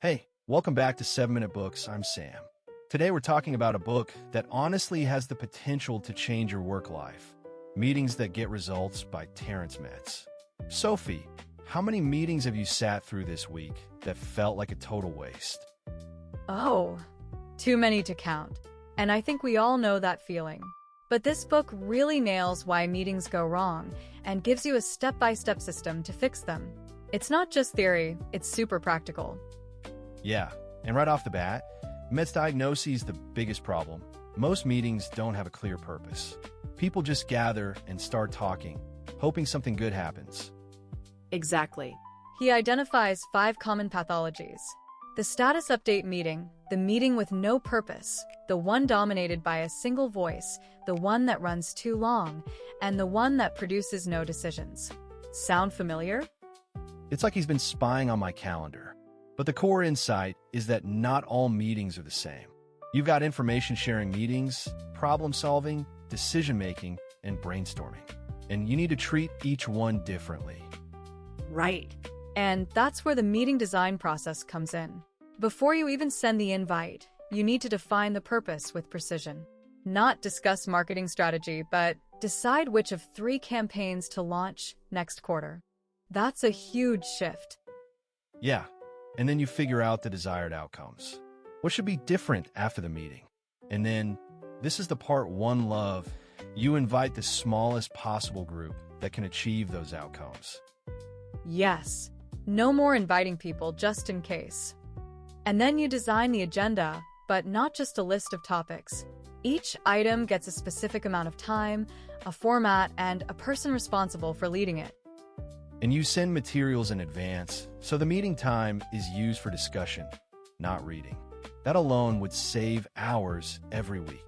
Hey, welcome back to 7-Minute Books. I'm Sam. Today we're talking about a book that honestly has the potential to change your work life. Meetings That Get Results by Terrence Metz. Sophie, how many meetings have you sat through this week that felt like a total waste? Oh, too many to count. And I think we all know that feeling. But this book really nails why meetings go wrong and gives you a step-by-step system to fix them. It's not just theory, it's super practical. Yeah, and right off the bat, Metz diagnoses the biggest problem. Most meetings don't have a clear purpose. People just gather and start talking, hoping something good happens. Exactly. He identifies 5 common pathologies. The status update meeting, the meeting with no purpose, the one dominated by a single voice, the one that runs too long, and the one that produces no decisions. Sound familiar? It's like he's been spying on my calendar. But the core insight is that not all meetings are the same. You've got information-sharing meetings, problem-solving, decision-making, and brainstorming. And you need to treat each one differently. Right. And that's where the meeting design process comes in. Before you even send the invite, you need to define the purpose with precision. Not discuss marketing strategy, but decide which of 3 campaigns to launch next quarter. That's a huge shift. Yeah, and then you figure out the desired outcomes. What should be different after the meeting? And then, this is the part one love, you invite the smallest possible group that can achieve those outcomes. Yes. No more inviting people just in case. And then you design the agenda, but not just a list of topics. Each item gets a specific amount of time, a format, and a person responsible for leading it. And you send materials in advance, so the meeting time is used for discussion, not reading. That alone would save hours every week.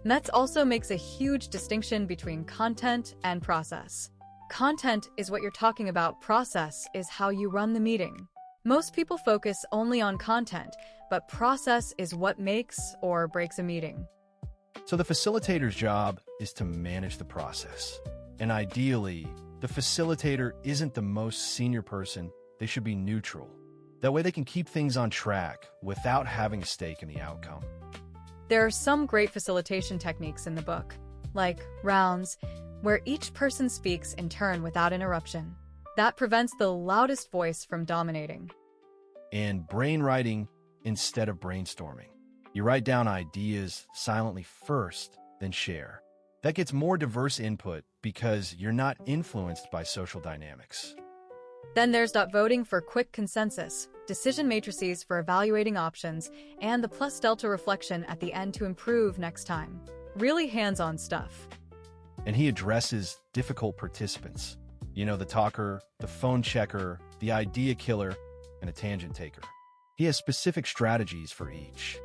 Metz also makes a huge distinction between content and process. Content is what you're talking about, process is how you run the meeting. Most people focus only on content, but process is what makes or breaks a meeting. So the facilitator's job is to manage the process. And ideally, the facilitator isn't the most senior person, they should be neutral. That way they can keep things on track without having a stake in the outcome. There are some great facilitation techniques in the book, like rounds, where each person speaks in turn without interruption. That prevents the loudest voice from dominating. And brainwriting instead of brainstorming. You write down ideas silently first, then share. That gets more diverse input because you're not influenced by social dynamics. Then there's voting for quick consensus, decision matrices for evaluating options, and the plus-delta reflection at the end to improve next time. Really hands-on stuff. And he addresses difficult participants. You know, the talker, the phone checker, the idea killer, and a tangent taker. He has specific strategies for each.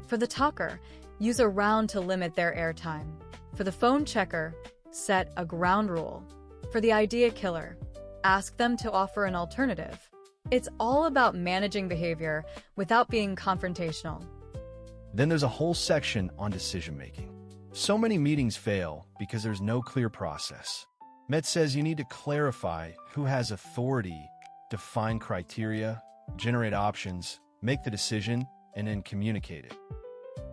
For the talker, use a round to limit their airtime. For the phone checker, set a ground rule. For the idea killer, ask them to offer an alternative. It's all about managing behavior without being confrontational. Then there's a whole section on decision-making. So many meetings fail because there's no clear process. Metz says you need to clarify who has authority, define criteria, generate options, make the decision, and then communicate it.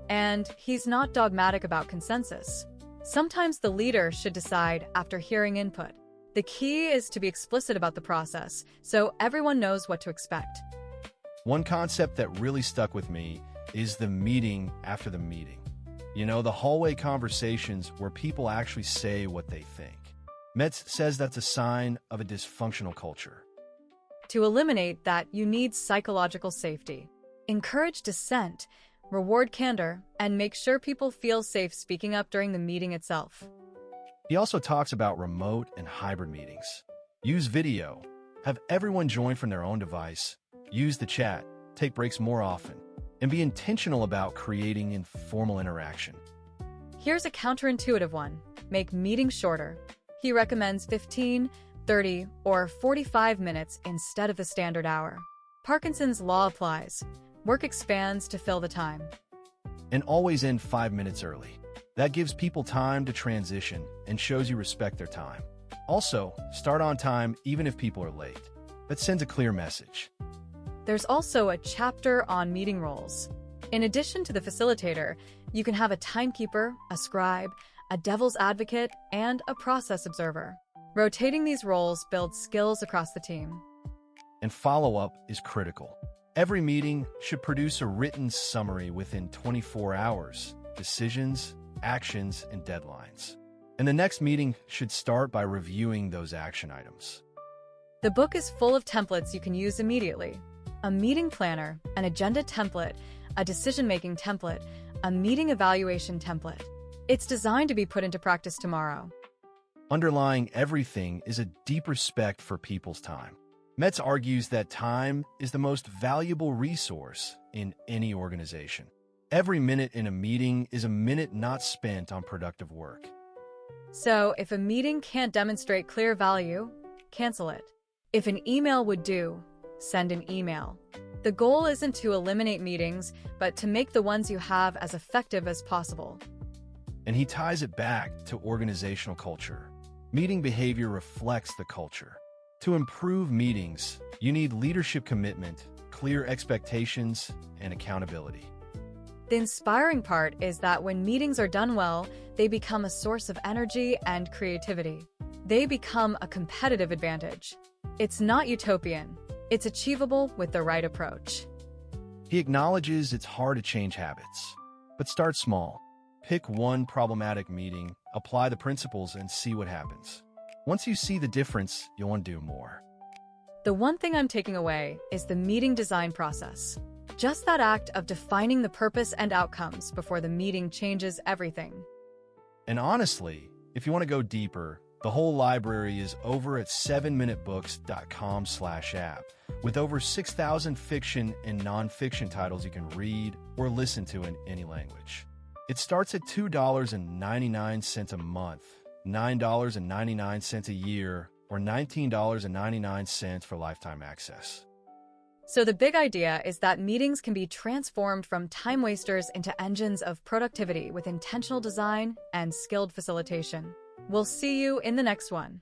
And he's not dogmatic about consensus. Sometimes the leader should decide after hearing input. The key is to be explicit about the process, so everyone knows what to expect. One concept that really stuck with me is the meeting after the meeting. You know, the hallway conversations where people actually say what they think. Metz says that's a sign of a dysfunctional culture. To eliminate that, you need psychological safety. Encourage dissent, reward candor, and make sure people feel safe speaking up during the meeting itself. He also talks about remote and hybrid meetings. Use video, have everyone join from their own device, use the chat, take breaks more often, and be intentional about creating informal interaction. Here's a counterintuitive one. Make meetings shorter. He recommends 15, 30, or 45 minutes instead of the standard hour. Parkinson's law applies. Work expands to fill the time. And always end 5 minutes early. That gives people time to transition and shows you respect their time. Also, start on time even if people are late. That sends a clear message. There's also a chapter on meeting roles. In addition to the facilitator, you can have a timekeeper, a scribe, a devil's advocate, and a process observer. Rotating these roles builds skills across the team. And follow-up is critical. Every meeting should produce a written summary within 24 hours, decisions, actions, and deadlines. And the next meeting should start by reviewing those action items. The book is full of templates you can use immediately. A meeting planner, an agenda template, a decision-making template, a meeting evaluation template. It's designed to be put into practice tomorrow. Underlying everything is a deep respect for people's time. Metz argues that time is the most valuable resource in any organization. Every minute in a meeting is a minute not spent on productive work. So, if a meeting can't demonstrate clear value, cancel it. If an email would do, send an email. The goal isn't to eliminate meetings, but to make the ones you have as effective as possible. And he ties it back to organizational culture. Meeting behavior reflects the culture. To improve meetings, you need leadership commitment, clear expectations, and accountability. The inspiring part is that when meetings are done well, they become a source of energy and creativity. They become a competitive advantage. It's not utopian. It's achievable with the right approach. He acknowledges it's hard to change habits, but start small. Pick one problematic meeting, apply the principles, and see what happens. Once you see the difference, you'll want to do more. The one thing I'm taking away is the meeting design process. Just that act of defining the purpose and outcomes before the meeting changes everything. And honestly, if you want to go deeper, the whole library is over at 7minutebooks.com/app, with over 6,000 fiction and nonfiction titles you can read or listen to in any language. It starts at $2.99 a month, $9.99 a year, or $19.99 for lifetime access. So the big idea is that meetings can be transformed from time wasters into engines of productivity with intentional design and skilled facilitation. We'll see you in the next one.